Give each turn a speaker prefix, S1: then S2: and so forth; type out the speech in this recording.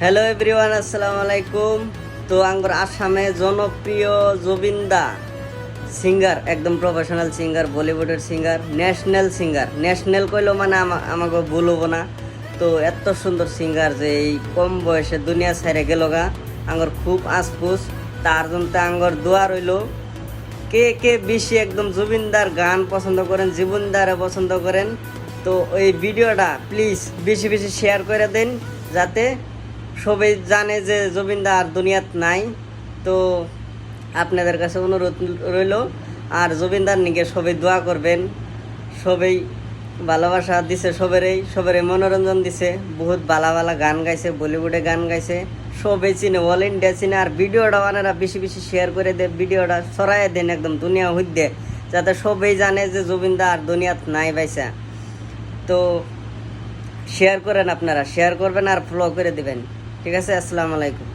S1: Hello everyone, আসসালামু আলাইকুম। তো আঙ্গর আসামে জনপ্রিয় জুবিনদা সিঙ্গার, একদম প্রফেশনাল সিঙ্গার, বলিউডের সিঙ্গার, ন্যাশনাল কইলো মানে আমাকে বলবো না। তো এত সুন্দর সিঙ্গার যে এই কম বয়সে দুনিয়া ছেড়ে গেল গা, আঙ্গর খুব আশপুস। তার জন্য আঙ্গর দোয়া রইল, কে কে বেশি একদম জুবিনদার গান পছন্দ করেন, জীবনদারে পছন্দ করেন, তো এই ভিডিওটা প্লিজ বেশি বেশি শেয়ার করে দেন, যাতে সবাই জানে যে জুবিনদা আর দুনিয়াত নাই। তো আপনাদের কাছে অনুরোধ রইল, আর জুবিনদার নিকে সবাই দোয়া করবেন। সবাই ভালোবাসা দিছে, সবেরই মনোরঞ্জন দিছে, বহুত ভালো ভালো গান গাইছে, বলিউডে গান গাইছে, সবাই চিনে, অল ইন্ডিয়া চিনে। আর ভিডিওটা ওনারা বেশি বেশি শেয়ার করে দেন, ভিডিওটা ছড়াই দেন একদম দুনিয়া হইতে, যাতে সবাই জানে যে জুবিনদা আর দুনিয়াত নাই পাইছা। তো শেয়ার করেন, আপনারা শেয়ার করবেন আর ফলো করে দিবেন। ঠিক আছে, আসসালামু আলাইকুম।